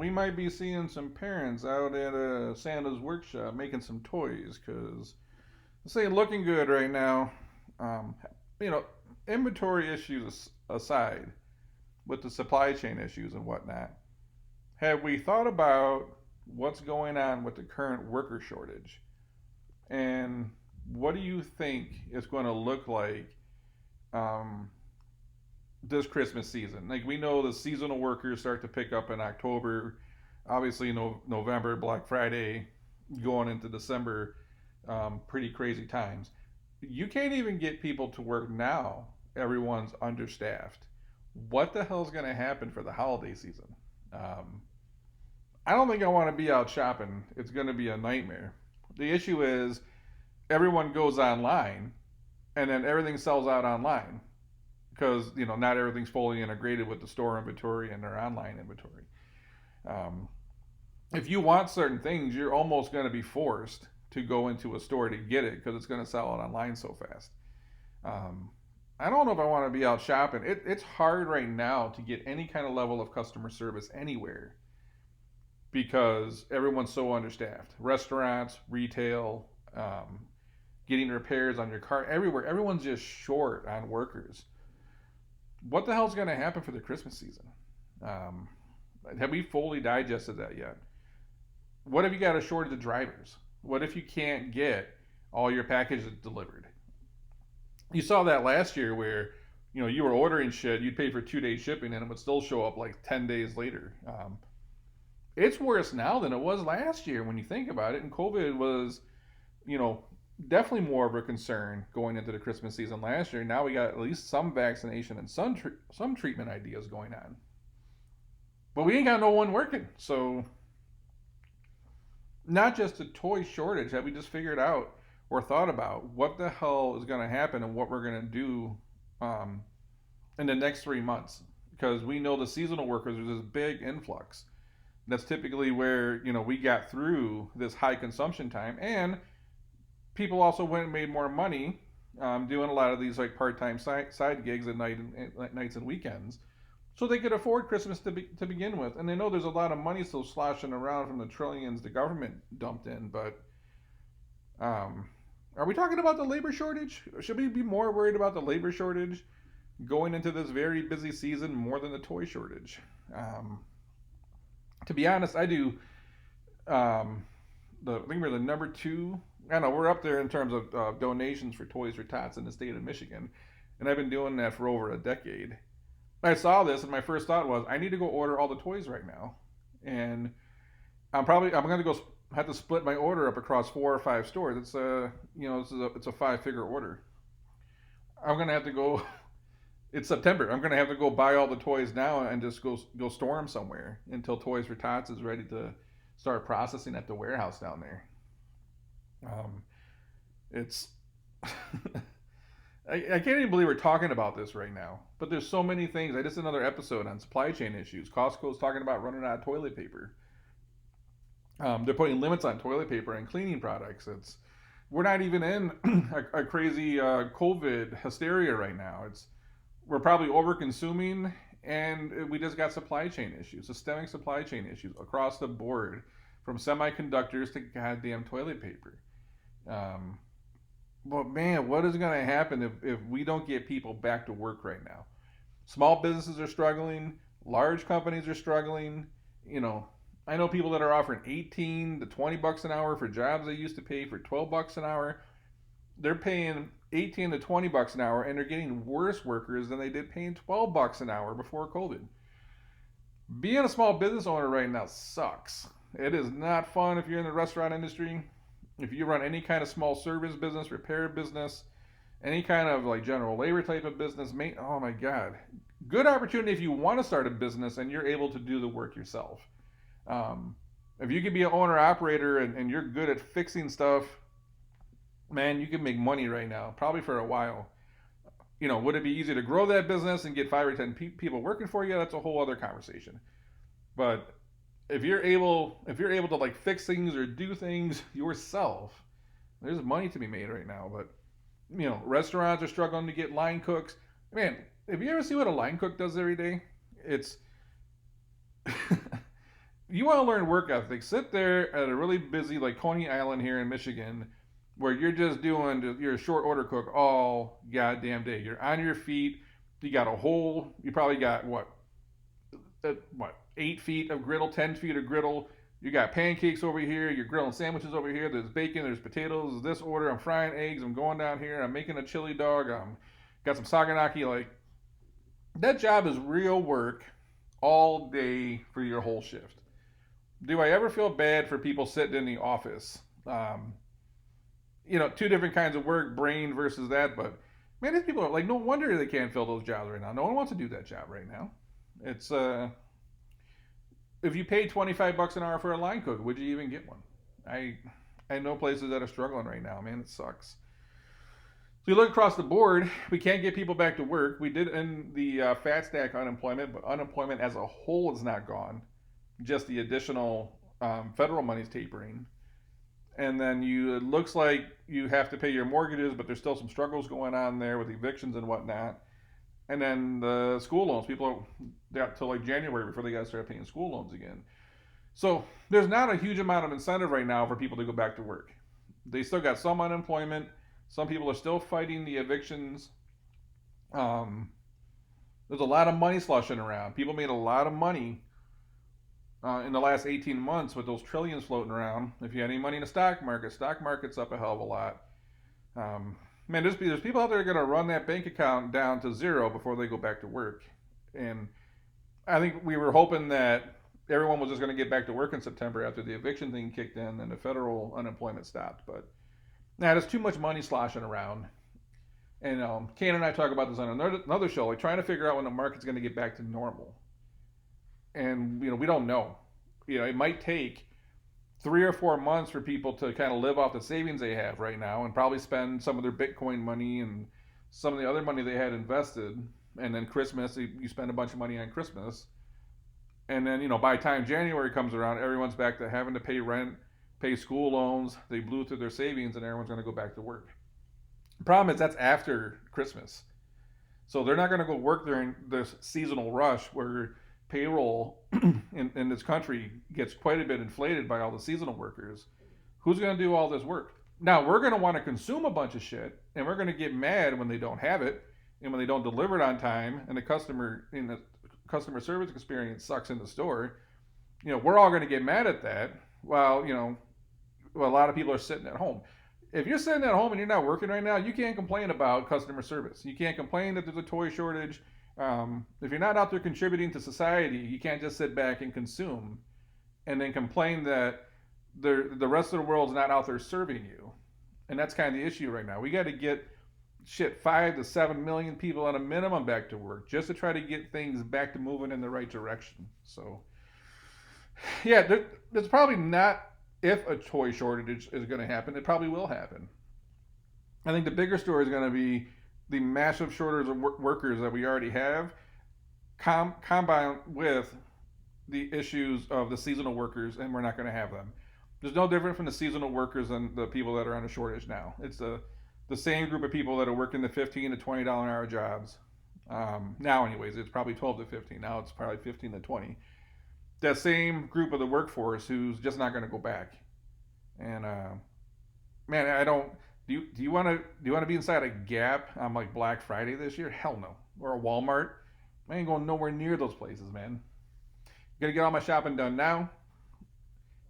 we might be seeing some parents out at Santa's workshop making some toys because this ain't looking good right now. Um, you know, inventory issues aside, with the supply chain issues and whatnot, have we thought about what's going on with the current worker shortage? And what do you think is going to look like um, this Christmas season? Like we know the seasonal workers start to pick up in October, obviously November, Black Friday, going into December, pretty crazy times. You can't even get people to work now. Everyone's understaffed. What the hell's going to happen for the holiday season? Um, I don't think I want to be out shopping. It's going to be a nightmare. The issue is everyone goes online and then everything sells out online because not everything's fully integrated with the store inventory and their online inventory. Um, if you want certain things, you're almost going to be forced to go into a store to get it because it's going to sell it online so fast. Um, I don't know if I want to be out shopping. It's hard right now to get any kind of level of customer service anywhere because everyone's so understaffed. Restaurants, retail, getting repairs on your car, everywhere. Everyone's just short on workers. What the hell's going to happen for the Christmas season? Um, have we fully digested that yet? What if you got a shortage of drivers? What if you can't get all your packages delivered? You saw that last year where you were ordering shit, you'd pay for 2 days shipping, and it would still show up like 10 days later. It's worse now than it was last year when you think about it. And COVID was, you know, definitely more of a concern going into the Christmas season last year. Now we got at least some vaccination and some treatment ideas going on, but we ain't got no one working. So not just a toy shortage. Have we just figured out or thought about what the hell is going to happen and what we're going to do um, in the next 3 months? Because we know the seasonal workers, there's this big influx. That's typically where we got through this high consumption time, and people also went and made more money doing a lot of these like part-time side gigs at nights and weekends, so they could afford Christmas to begin with. And they know there's a lot of money still sloshing around from the trillions the government dumped in. But um, are we talking about the labor shortage? Should we be more worried about the labor shortage going into this very busy season more than the toy shortage? To be honest, I do. I think we're the number two. I know we're up there in terms of donations for Toys for Tots in the state of Michigan, and I've been doing that for over a decade. I saw this, and my first thought was, I need to go order all the toys right now, and I'm going to go have to split my order up across 4 or 5 stores. It's a 5-figure order. I'm going to have to go. It's September. I'm going to have to go buy all the toys now and just go store them somewhere until Toys for Tots is ready to start processing at the warehouse down there. Um, it's I can't even believe we're talking about this right now. But there's so many things. I just did another episode on supply chain issues. Costco's talking about running out of toilet paper. They're putting limits on toilet paper and cleaning products. We're not even in a crazy COVID hysteria right now. We're probably over consuming, and we just got supply chain issues, systemic supply chain issues across the board, from semiconductors to goddamn toilet paper. But man, what is going to happen if we don't get people back to work right now? Small businesses are struggling, large companies are struggling. I know people that are offering 18 to 20 bucks an hour for jobs they used to pay for 12 bucks an hour. They're paying 18 to 20 bucks an hour, and they're getting worse workers than they did paying 12 bucks an hour before COVID. Being a small business owner right now sucks. It is not fun if you're in the restaurant industry. If you run any kind of small service business, repair business, any kind of like general labor type of business, oh my God. Good opportunity if you want to start a business and you're able to do the work yourself. If you could be an owner operator and you're good at fixing stuff, man, you can make money right now, probably for a while. Would it be easy to grow that business and get 5 or 10 people working for you? That's a whole other conversation. But if you're able to like fix things or do things yourself, there's money to be made right now. But restaurants are struggling to get line cooks. Man, have you ever seen what a line cook does every day? It's you want to learn work ethic, sit there at a really busy like Coney Island here in Michigan, where you're just doing you're a short order cook all goddamn day. You're on your feet. You got a whole. You probably got what 8 feet of griddle, 10 feet of griddle. You got pancakes over here. You're grilling sandwiches over here. There's bacon. There's potatoes. This order. I'm frying eggs. I'm going down here. I'm making a chili dog. I'm got some saganaki. Like that job is real work all day for your whole shift. Do I ever feel bad for people sitting in the office? Two different kinds of work, brain versus that. But man, these people are like, no wonder they can't fill those jobs right now. No one wants to do that job right now. It's if you paid $25 an hour for a line cook, would you even get one? I know places that are struggling right now. Man, it sucks. So you look across the board, we can't get people back to work. We did end the fat stack unemployment, but unemployment as a whole is not gone. Just the additional federal money's tapering. And then it looks like you have to pay your mortgages, but there's still some struggles going on there with evictions and whatnot. And then the school loans, people got till like January before they got to start paying school loans again. So there's not a huge amount of incentive right now for people to go back to work. They still got some unemployment. Some people are still fighting the evictions. There's a lot of money slushing around. People made a lot of money in the last 18 months with those trillions floating around. If you had any money in the stock market's up a hell of a lot. Man, there's people out there going to run that bank account down to zero before they go back to work. And I think we were hoping that everyone was just going to get back to work in September after the eviction thing kicked in and the federal unemployment stopped. But there's too much money sloshing around. And Kane and I talk about this on another show, like trying to figure out when the market's going to get back to normal. And we don't know. It might take 3 or 4 months for people to kind of live off the savings they have right now and probably spend some of their Bitcoin money and some of the other money they had invested. And then Christmas, you spend a bunch of money on Christmas. And then, by the time January comes around, everyone's back to having to pay rent, pay school loans. They blew through their savings and everyone's going to go back to work. The problem is that's after Christmas. So they're not going to go work during this seasonal rush where payroll in this country gets quite a bit inflated by all the seasonal workers. Who's going to do all this work? Now, we're going to want to consume a bunch of shit, and we're going to get mad when they don't have it, and when they don't deliver it on time, and the customer service experience sucks in the store. We're all going to get mad at that while, a lot of people are sitting at home. If you're sitting at home and you're not working right now, you can't complain about customer service. You can't complain that there's a toy shortage. If you're not out there contributing to society, you can't just sit back and consume and then complain that the rest of the world's not out there serving you. And that's kind of the issue right now. We got to get 5 to 7 million people at a minimum back to work just to try to get things back to moving in the right direction. So, yeah, there's probably not if a toy shortage is going to happen. It probably will happen. I think the bigger story is going to be the massive shortage of workers that we already have, combined with the issues of the seasonal workers, and we're not going to have them. There's no different from the seasonal workers than the people that are on a shortage now. It's the same group of people that are working the $15 to $20 an hour jobs. Now, anyways, it's probably 12 to 15. Now it's probably 15 to 20. That same group of the workforce who's just not going to go back. And man, I don't. Do you want to be inside a Gap on like Black Friday this year? Hell no. Or a Walmart? I ain't going nowhere near those places, man. Gonna get all my shopping done now,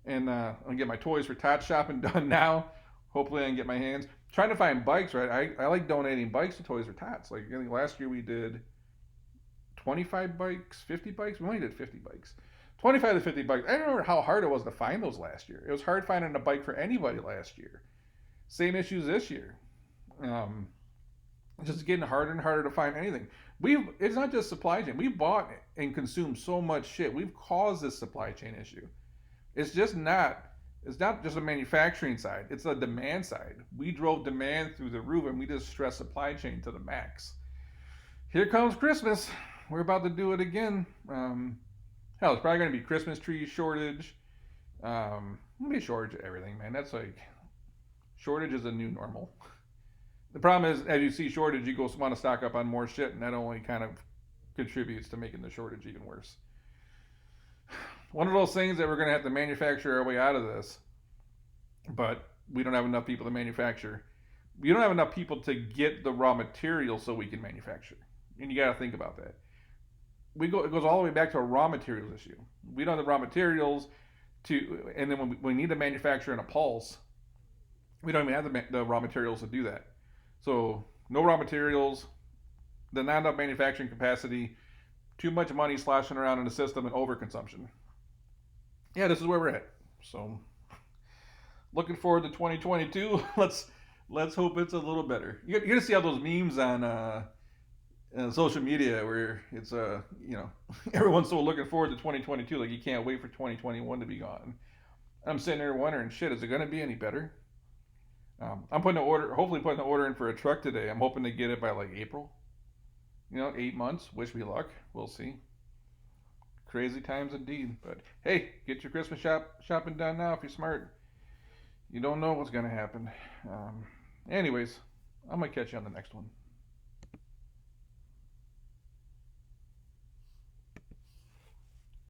and I'm gonna get my Toys for Tots shopping done now. Hopefully, I can get my hands. Trying to find bikes, right? I like donating bikes to Toys for Tots. Like I think last year we did 25 bikes, 50 bikes. We only did 50 bikes. 25 to 50 bikes. I don't remember how hard it was to find those last year. It was hard finding a bike for anybody last year. Same issues this year. It's just getting harder and harder to find anything. It's not just supply chain. We bought and consumed so much shit. We've caused this supply chain issue. It's not just a manufacturing side. It's a demand side. We drove demand through the roof and we just stressed supply chain to the max. Here comes Christmas. We're about to do it again. Hell, it's probably going to be Christmas tree shortage. There'll be a shortage of everything, man. That's like, shortage is a new normal. The problem is, as you see shortage, you go want to stock up on more shit, and that only kind of contributes to making the shortage even worse. one of those things that we're going to have to manufacture our way out of this, but we don't have enough people to manufacture. We don't have enough people to get the raw materials so we can manufacture. And you got to think about that. It goes all the way back to a raw materials issue. We don't have the raw materials and then when we need to manufacture in a pulse, we don't even have the raw materials to do that. So no raw materials, the not enough manufacturing capacity, too much money sloshing around in the system, and overconsumption. Yeah, this is where we're at. So looking forward to 2022. Let's hope it's a little better. You're gonna see all those memes on social media where it's everyone's so looking forward to 2022, like you can't wait for 2021 to be gone. I'm sitting there wondering, shit, is it gonna be any better? I'm hopefully putting an order in for a truck today. I'm hoping to get it by like April. 8 months. Wish me luck. We'll see. Crazy times indeed. But hey, get your Christmas shopping done now if you're smart. You don't know what's gonna happen. Anyways, I'm gonna catch you on the next one.